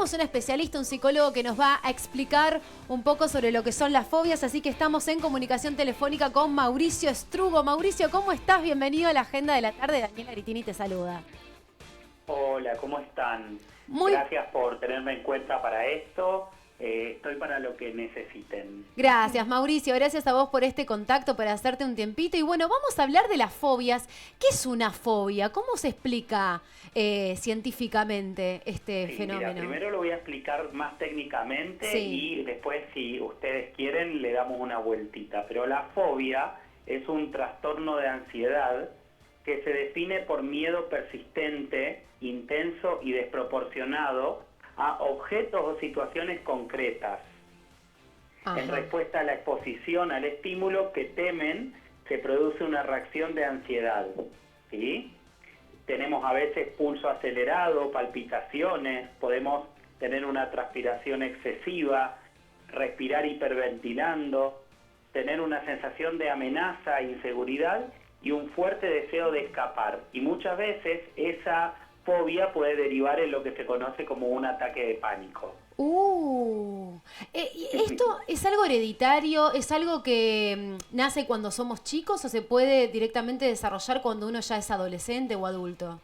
Tenemos un especialista, un psicólogo que nos va a explicar un poco sobre lo que son las fobias, así que estamos en comunicación telefónica con Mauricio Strugo. Mauricio, ¿cómo estás? Bienvenido a la Agenda de la Tarde. Daniela Gritini te saluda. Hola, ¿cómo están? Muy Gracias por tenerme en cuenta para esto. Estoy para lo que necesiten. Gracias, Mauricio. Gracias a vos por este contacto, por hacerte un tiempito. Y bueno, vamos a hablar de las fobias. ¿Qué es una fobia? ¿Cómo se explica científicamente este fenómeno? Mira, primero lo voy a explicar más técnicamente Sí. y después, si ustedes quieren, le damos una vueltita. Pero la fobia es un trastorno de ansiedad que se define por miedo persistente, intenso y desproporcionado a objetos o situaciones concretas. Ajá. En respuesta a la exposición al estímulo que temen, se produce una reacción de ansiedad, ¿sí? Tenemos a veces pulso acelerado, palpitaciones, podemos tener una transpiración excesiva, respirar hiperventilando, tener una sensación de amenaza, inseguridad y un fuerte deseo de escapar. Y muchas veces esa fobia puede derivar en lo que se conoce como un ataque de pánico. ¿Esto es algo hereditario? ¿Es algo que nace cuando somos chicos o se puede directamente desarrollar cuando uno ya es adolescente o adulto?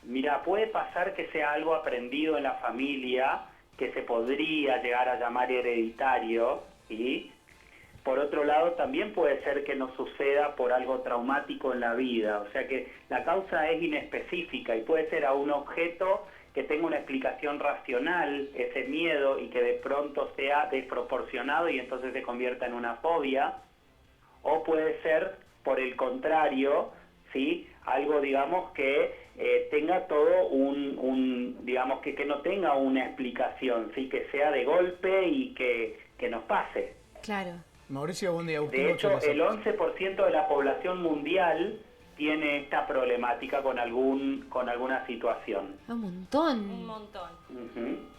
Mira, puede pasar que sea algo aprendido en la familia, que se podría llegar a llamar hereditario, ¿sí? Por otro lado, también puede ser que nos suceda por algo traumático en la vida, o sea que la causa es inespecífica y puede ser a un objeto que tenga una explicación racional, ese miedo, y que de pronto sea desproporcionado y entonces se convierta en una fobia, o puede ser, por el contrario, ¿sí? Algo, digamos, que tenga todo digamos, que no tenga una explicación, ¿sí? Que sea de golpe y que nos pase. Claro. Mauricio, buen día. Agustín De Goche hecho, les el 11% de la población mundial tiene esta problemática con alguna situación. Un montón. Un montón.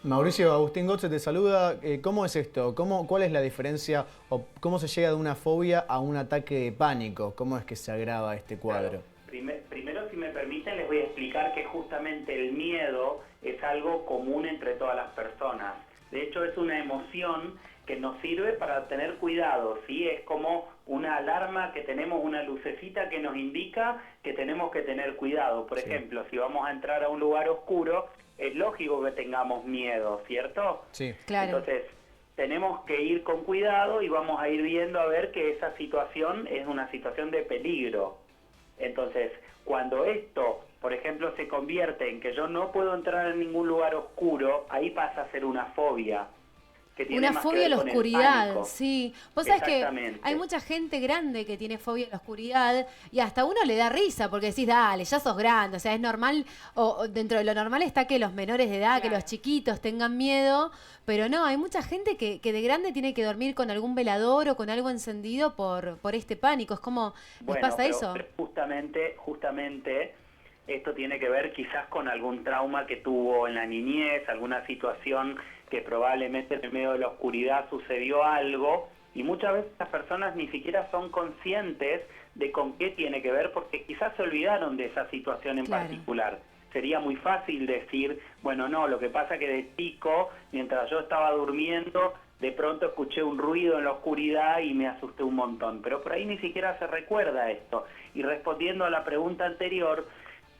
Mauricio, Agustín Goche te saluda. ¿Cómo es esto? ¿Cuál es la diferencia o cómo se llega de una fobia a un ataque de pánico? ¿Cómo es que se agrava este cuadro? Primero, si me permiten, les voy a explicar que justamente el miedo es algo común entre todas las personas. De hecho, es una emoción que nos sirve para tener cuidado, ¿sí? Es como una alarma que tenemos, una lucecita que nos indica que tenemos que tener cuidado. Por ejemplo, si vamos a entrar a un lugar oscuro, es lógico que tengamos miedo, ¿cierto? Sí. Claro. Entonces, tenemos que ir con cuidado y vamos a ir viendo a ver que esa situación es una situación de peligro. Entonces, cuando esto, por ejemplo, se convierte en que yo no puedo entrar en ningún lugar oscuro, ahí pasa a ser una fobia. Que tiene Una más que fobia a ver la con el oscuridad, pánico. sí. Vos sabés que Exactamente. hay mucha gente grande que tiene fobia a la oscuridad y hasta uno le da risa porque decís, dale, ya sos grande, o sea, es normal, o dentro de lo normal está que los menores de edad, que Claro. los chiquitos tengan miedo, pero no, hay mucha gente que de grande tiene que dormir con algún velador o con algo encendido por este pánico. Es como, ¿les Bueno, pasa pero eso? justamente esto tiene que ver quizás con algún trauma que tuvo en la niñez, alguna situación que probablemente en el medio de la oscuridad sucedió algo, y muchas veces las personas ni siquiera son conscientes de con qué tiene que ver, porque quizás se olvidaron de esa situación en Claro. particular. Sería muy fácil decir, bueno, no, lo que pasa que de chico, mientras yo estaba durmiendo, de pronto escuché un ruido en la oscuridad y me asusté un montón, pero por ahí ni siquiera se recuerda esto. Y respondiendo a la pregunta anterior,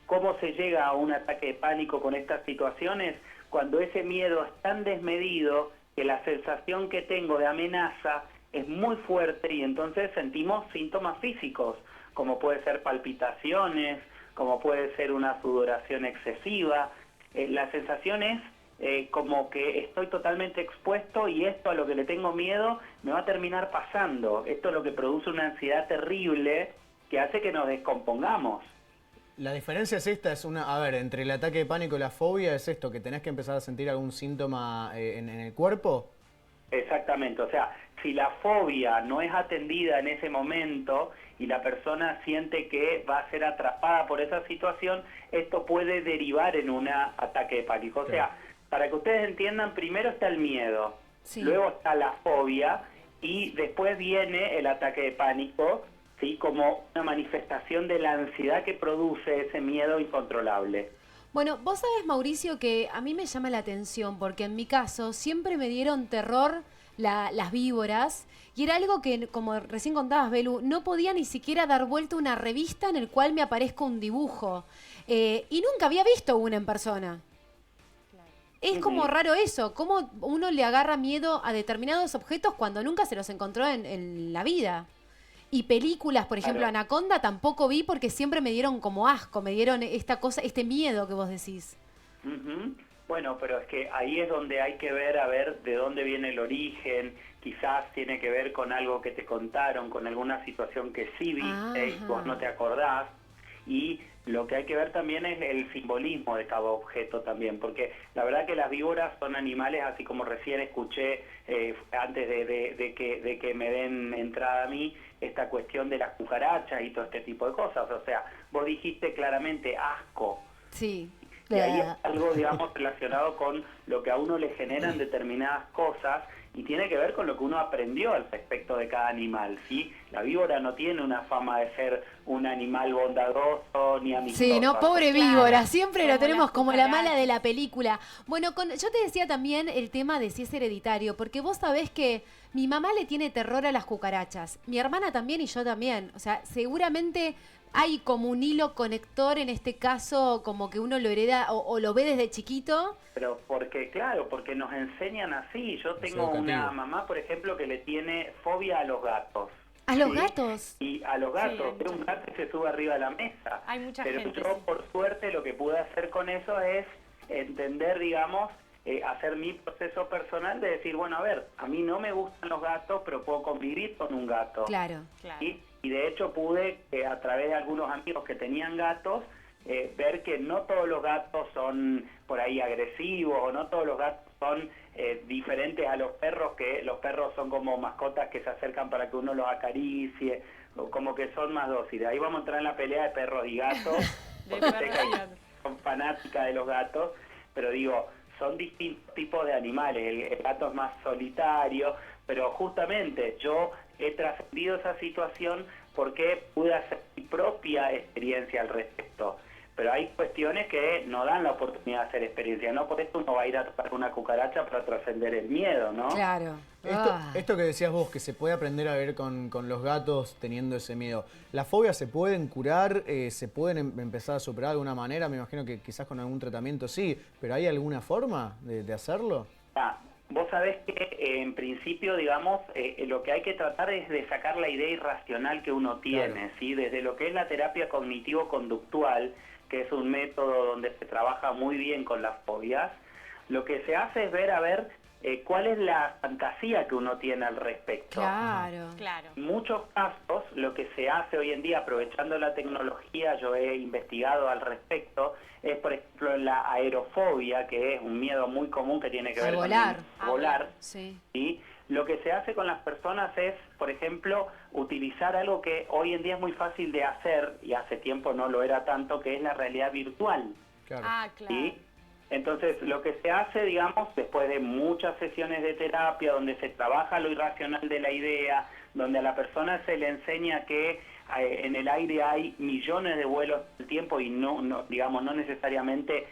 ¿cómo se llega a un ataque de pánico con estas situaciones? Cuando ese miedo es tan desmedido que la sensación que tengo de amenaza es muy fuerte y entonces sentimos síntomas físicos, como puede ser palpitaciones, como puede ser una sudoración excesiva. La sensación es como que estoy totalmente expuesto y esto a lo que le tengo miedo me va a terminar pasando. Esto es lo que produce una ansiedad terrible que hace que nos descompongamos. La diferencia es esta, a ver, entre el ataque de pánico y la fobia es esto, que tenés que empezar a sentir algún síntoma en el cuerpo. Exactamente, o sea, si la fobia no es atendida en ese momento y la persona siente que va a ser atrapada por esa situación, esto puede derivar en un ataque de pánico. O sea, para que ustedes entiendan, primero está el miedo, Sí. luego está la fobia y después viene el ataque de pánico, ¿sí? Como una manifestación de la ansiedad que produce ese miedo incontrolable. Bueno, vos sabés, Mauricio, que a mí me llama la atención porque en mi caso siempre me dieron terror las víboras y era algo que, como recién contabas, Belu, no podía ni siquiera dar vuelta a una revista en el cual me aparezca un dibujo. Y nunca había visto una en persona. Es como Ujú. raro eso, cómo uno le agarra miedo a determinados objetos cuando nunca se los encontró en la vida. Y películas, por ejemplo, Claro. Anaconda tampoco vi porque siempre me dieron como asco, me dieron esta cosa, este miedo que vos decís. Ujú. Bueno, pero es que ahí es donde hay que ver, a ver, de dónde viene el origen. Quizás tiene que ver con algo que te contaron, con alguna situación que sí viste y vos no Ajá. te acordás. Y lo que hay que ver también es el simbolismo de cada objeto también, porque la verdad que las víboras son animales, así como recién escuché antes de que me den entrada a mí, esta cuestión de las cucarachas y todo este tipo de cosas. O sea, vos dijiste claramente asco. Sí. Y ahí es algo, digamos, relacionado con lo que a uno le generan determinadas cosas y tiene que ver con lo que uno aprendió al respecto de cada animal, ¿sí? La víbora no tiene una fama de ser un animal bondadoso ni Sí, amistoso. no, pobre Claro, víbora, siempre lo como tenemos las como la mala de cucarachas. la película. Bueno, yo te decía también el tema de si es hereditario, porque vos sabés que mi mamá le tiene terror a las cucarachas, mi hermana también y yo también. O sea, seguramente hay como un hilo conector en este caso, como que uno lo hereda o lo ve desde chiquito. Pero porque, claro, porque nos enseñan así. Yo Es tengo una educativo. mamá, por ejemplo, que le tiene fobia a los gatos. A los ¿Sí? gatos. Y a los Sí, hay gatos, ve mucha un gente. gato y se sube arriba de la mesa. Hay mucha Pero gente, yo, sí. por suerte, lo que pude hacer con eso es entender, digamos, hacer mi proceso personal de decir, bueno, a ver, a mí no me gustan los gatos, pero puedo convivir con un gato. Claro. Claro. ¿Sí? Y de hecho pude, a través de algunos amigos que tenían gatos, ver que no todos los gatos son por ahí agresivos, o no todos los gatos son diferentes a los perros, que los perros son como mascotas que se acercan para que uno los acaricie, o como que son más dóciles. Ahí vamos a entrar en la pelea de perros y gatos, De porque sé perros que hay- y gatos. son fanáticas de los gatos, pero digo, son distintos tipos de animales. El gato es más solitario, pero justamente yo he trascendido esa situación porque pude hacer mi propia experiencia al respecto. Pero hay cuestiones que no dan la oportunidad de hacer experiencia, no por esto uno va a ir a tocar una cucaracha para trascender el miedo, ¿no? Claro. Esto que decías vos, que se puede aprender a ver con los gatos teniendo ese miedo, ¿las fobias se pueden curar? ¿Se pueden empezar a superar de alguna manera? Me imagino que quizás con algún tratamiento sí, pero ¿hay alguna forma de hacerlo? Ah, vos sabés que en principio, digamos, lo que hay que tratar es de sacar la idea irracional que uno tiene, Claro. ¿sí? Desde lo que es la terapia cognitivo-conductual, que es un método donde se trabaja muy bien con las fobias, lo que se hace es ver, a ver, cuál es la fantasía que uno tiene al respecto. Claro. Claro. En muchos casos, lo que se hace hoy en día, aprovechando la tecnología, yo he investigado al respecto, es, por ejemplo, la aerofobia, que es un miedo muy común que tiene que A ver volar. con volar. Sí. ¿Sí? Lo que se hace con las personas es, por ejemplo, utilizar algo que hoy en día es muy fácil de hacer, y hace tiempo no lo era tanto, que es la realidad virtual. Claro. Ah, claro. ¿Sí? Entonces, lo que se hace, digamos, después de muchas sesiones de terapia, donde se trabaja lo irracional de la idea, donde a la persona se le enseña que en el aire hay millones de vuelos al tiempo y digamos, no necesariamente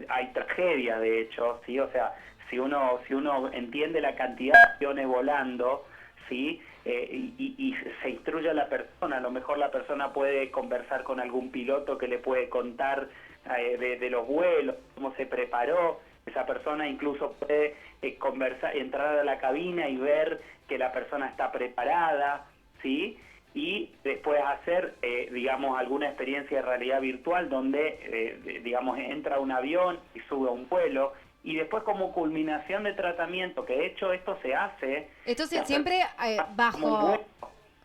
hay tragedia, de hecho, ¿sí? O sea, si uno entiende la cantidad de aviones volando, ¿sí? Y se instruye a la persona, a lo mejor la persona puede conversar con algún piloto que le puede contar de los vuelos, cómo se preparó. Esa persona incluso puede conversar, entrar a la cabina y ver que la persona está preparada, ¿sí? Y después hacer, digamos, alguna experiencia de realidad virtual donde, digamos, entra un avión y sube a un vuelo. Y después, como culminación de tratamiento, que de hecho esto se hace... Esto se hace siempre como un bajo... vuelo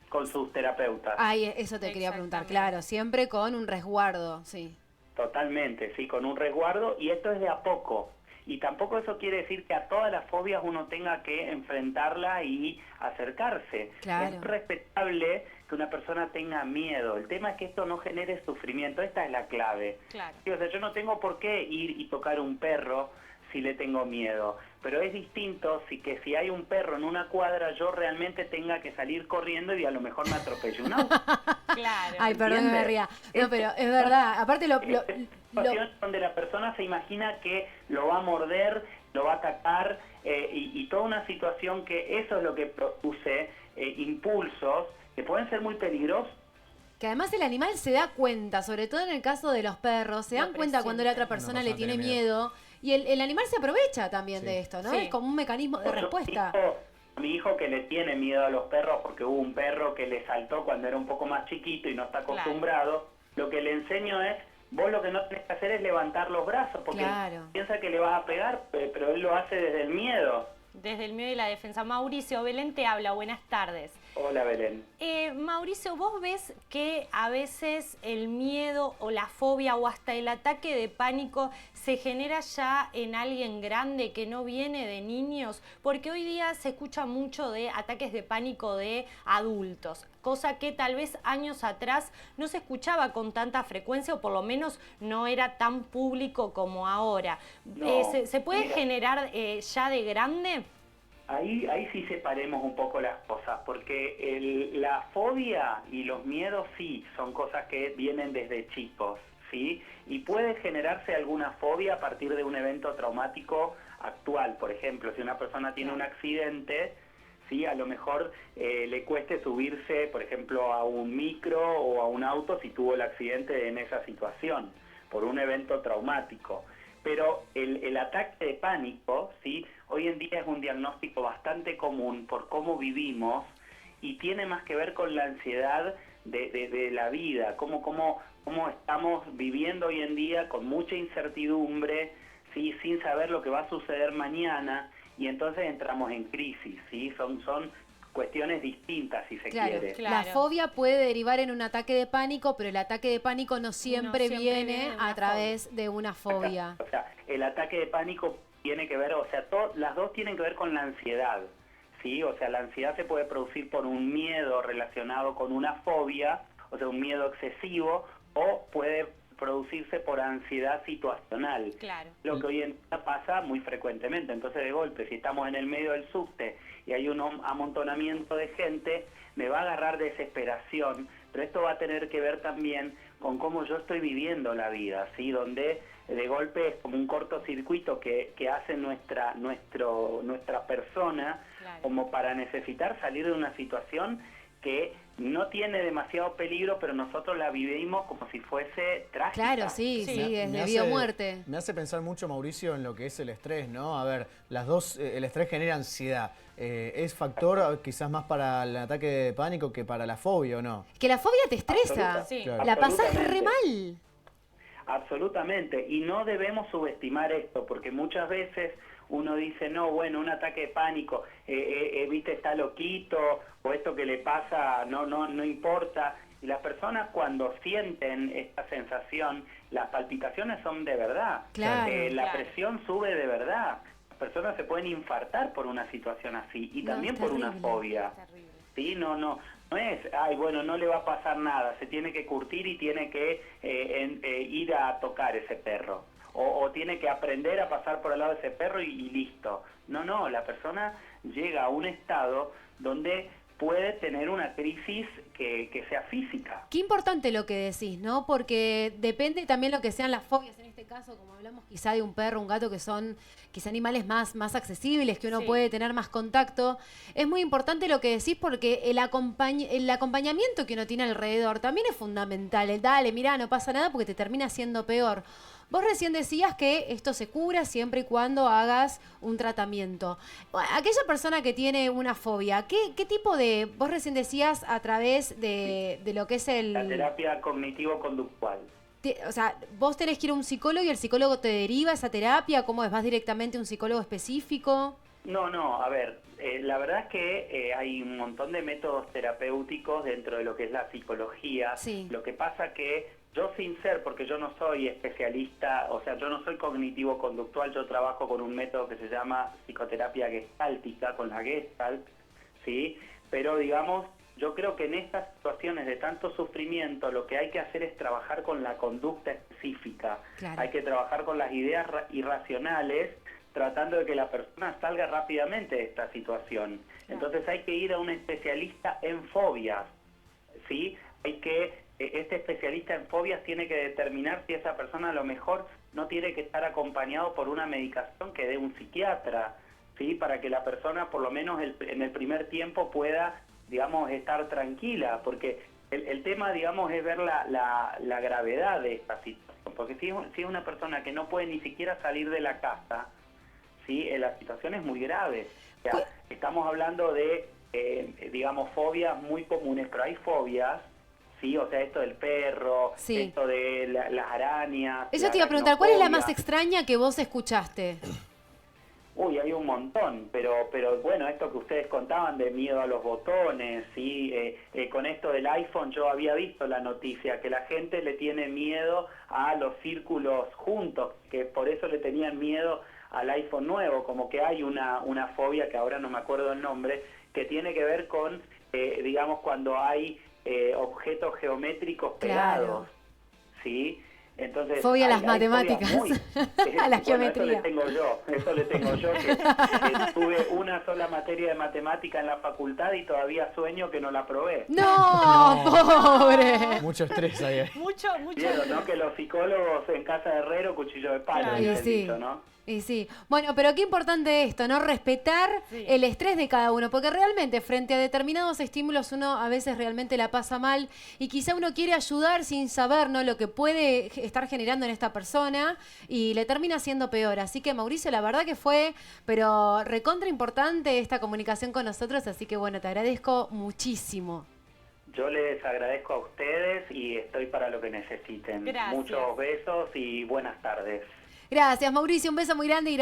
con sus terapeutas. Ay, eso te quería preguntar, Exactamente. claro, siempre con un resguardo, sí. Totalmente, sí, con un resguardo, y esto es de a poco. Y tampoco eso quiere decir que a todas las fobias uno tenga que enfrentarla y acercarse. Claro. Es respetable que una persona tenga miedo. El tema es que esto no genere sufrimiento. Esta es la clave. Claro. Sí, o sea, yo no tengo por qué ir y tocar un perro si le tengo miedo. Pero es distinto si hay un perro en una cuadra, yo realmente tenga que salir corriendo y a lo mejor me atropelle un auto. Claro. Ay, perdón que me ría. No, pero es verdad. Aparte Es situación donde la persona se imagina que lo va a morder, lo va a atacar, y toda una situación que eso es lo que produce impulsos que pueden ser muy peligrosos. que además el animal se da cuenta, sobre todo en el caso de los perros, se dan cuenta cuando la otra persona le tiene miedo. Y el animal se aprovecha también de esto, ¿no? Sí. Es como un mecanismo de respuesta. A mi hijo que le tiene miedo a los perros porque hubo un perro que le saltó cuando era un poco más chiquito y no está acostumbrado, lo que le enseño es, vos lo que no tenés que hacer es levantar los brazos porque piensa que le vas a pegar, pero él lo hace desde el miedo. Desde el miedo y la defensa. Mauricio, Belén te habla, buenas tardes. Hola, Belén. Mauricio, ¿vos ves que a veces el miedo o la fobia o hasta el ataque de pánico se genera ya en alguien grande que no viene de niños? Porque hoy día se escucha mucho de ataques de pánico de adultos, cosa que tal vez años atrás no se escuchaba con tanta frecuencia o por lo menos no era tan público como ahora. No, ¿Se puede generar ya de grande? Ahí sí separemos un poco las cosas, porque la fobia y los miedos sí son cosas que vienen desde chicos, ¿sí? Y puede generarse alguna fobia a partir de un evento traumático actual. Por ejemplo, si una persona tiene un accidente, ¿sí? A lo mejor le cueste subirse, por ejemplo, a un micro o a un auto si tuvo el accidente en esa situación, por un evento traumático. Pero el ataque de pánico, ¿sí? Hoy en día es un diagnóstico bastante común por cómo vivimos y tiene más que ver con la ansiedad de la vida, cómo estamos viviendo hoy en día con mucha incertidumbre, ¿sí? Sin saber lo que va a suceder mañana, y entonces entramos en crisis, ¿sí? Son cuestiones distintas, si se quiere. La fobia puede derivar en un ataque de pánico, pero el ataque de pánico no siempre viene a través de una fobia. O sea, el ataque de pánico tiene que ver, o sea, las dos tienen que ver con la ansiedad, ¿sí? O sea, la ansiedad se puede producir por un miedo relacionado con una fobia, o sea, un miedo excesivo, o puede producirse por ansiedad situacional. Claro. Lo que hoy en día pasa muy frecuentemente. Entonces, de golpe, si estamos en el medio del subte y hay un amontonamiento de gente, me va a agarrar desesperación, pero esto va a tener que ver también con cómo yo estoy viviendo la vida, ¿sí? Donde de golpe es como un cortocircuito que hace nuestra persona, como para necesitar salir de una situación que no tiene demasiado peligro, pero nosotros la vivimos como si fuese trágica. Claro, sí, desde vida o muerte. Me hace pensar mucho, Mauricio, en lo que es el estrés, ¿no? A ver, las dos, el estrés genera ansiedad. ¿Es factor quizás más para el ataque de pánico que para la fobia o no? Que la fobia te estresa, la pasás re mal. Absolutamente, y no debemos subestimar esto, porque muchas veces uno dice, no, bueno, un ataque de pánico, viste, está loquito, o esto que le pasa no importa. Y las personas cuando sienten esta sensación, las palpitaciones son de verdad, la presión sube de verdad. Las personas se pueden infartar por una situación así, y también por una fobia. Sí, no es, ay, bueno, no le va a pasar nada, se tiene que curtir y tiene que ir a tocar ese perro. O tiene que aprender a pasar por al lado de ese perro y listo. No, la persona llega a un estado donde puede tener una crisis que sea física. Qué importante lo que decís, ¿no? Porque depende también lo que sean las fobias, en este caso, como hablamos quizá de un perro, un gato, que son quizá animales más accesibles, que uno puede tener más contacto. Es muy importante lo que decís porque el acompañamiento que uno tiene alrededor también es fundamental. Dale, mirá, no pasa nada porque te termina siendo peor. Vos recién decías que esto se cura siempre y cuando hagas un tratamiento. Aquella persona que tiene una fobia, ¿qué tipo de...? Vos recién decías a través de lo que es la terapia cognitivo-conductual. O sea, vos tenés que ir a un psicólogo y el psicólogo te deriva esa terapia. ¿Cómo es? ¿Vas directamente a un psicólogo específico? No, a ver, la verdad es que hay un montón de métodos terapéuticos dentro de lo que es la psicología. Sí. Lo que pasa que yo, sin ser, porque yo no soy especialista, o sea, yo no soy cognitivo-conductual, yo trabajo con un método que se llama psicoterapia gestáltica, con la Gestalt, ¿sí? Pero, digamos, yo creo que en estas situaciones de tanto sufrimiento lo que hay que hacer es trabajar con la conducta específica. Hay que trabajar con las ideas irracionales, tratando de que la persona salga rápidamente de esta situación. Entonces hay que ir a un especialista en fobias, ¿sí? Este especialista en fobias tiene que determinar si esa persona a lo mejor no tiene que estar acompañado por una medicación que dé un psiquiatra, ¿sí? Para que la persona por lo menos en el primer tiempo pueda, digamos, estar tranquila, porque el tema, digamos, es ver la gravedad de esta situación, porque si es una persona que no puede ni siquiera salir de la casa, ¿sí? La situación es muy grave. O sea, estamos hablando de, digamos, fobias muy comunes, pero hay fobias, ¿sí? O sea, esto del perro, Sí. esto de las arañas. Eso te iba a preguntar, ¿cuál es la más extraña que vos escuchaste? Uy, hay un montón, pero bueno, esto que ustedes contaban de miedo a los botones, ¿sí? Con esto del iPhone yo había visto la noticia que la gente le tiene miedo a los círculos juntos, que por eso le tenían miedo al iPhone nuevo, como que hay una fobia, que ahora no me acuerdo el nombre, que tiene que ver con, digamos, cuando hay objetos geométricos pegados, ¿sí? Entonces, fobia a las matemáticas, a la geometría. Eso le tengo yo, que tuve una sola materia de matemática en la facultad y todavía sueño que no la probé. ¡No, pobre! Mucho estrés ahí. Mucho. Vieron, ¿no? Que los psicólogos en casa de herrero, cuchillo de palo, Claro. dicen Sí. dicho, ¿no? Y sí, bueno, pero qué importante esto, ¿no? Respetar el estrés de cada uno, porque realmente frente a determinados estímulos uno a veces realmente la pasa mal y quizá uno quiere ayudar sin saber, ¿no? Lo que puede estar generando en esta persona y le termina siendo peor. Así que Mauricio, la verdad que fue, pero recontra importante esta comunicación con nosotros, así que bueno, te agradezco muchísimo. Yo les agradezco a ustedes y estoy para lo que necesiten. Gracias. Muchos besos y buenas tardes. Gracias, Mauricio, un beso muy grande y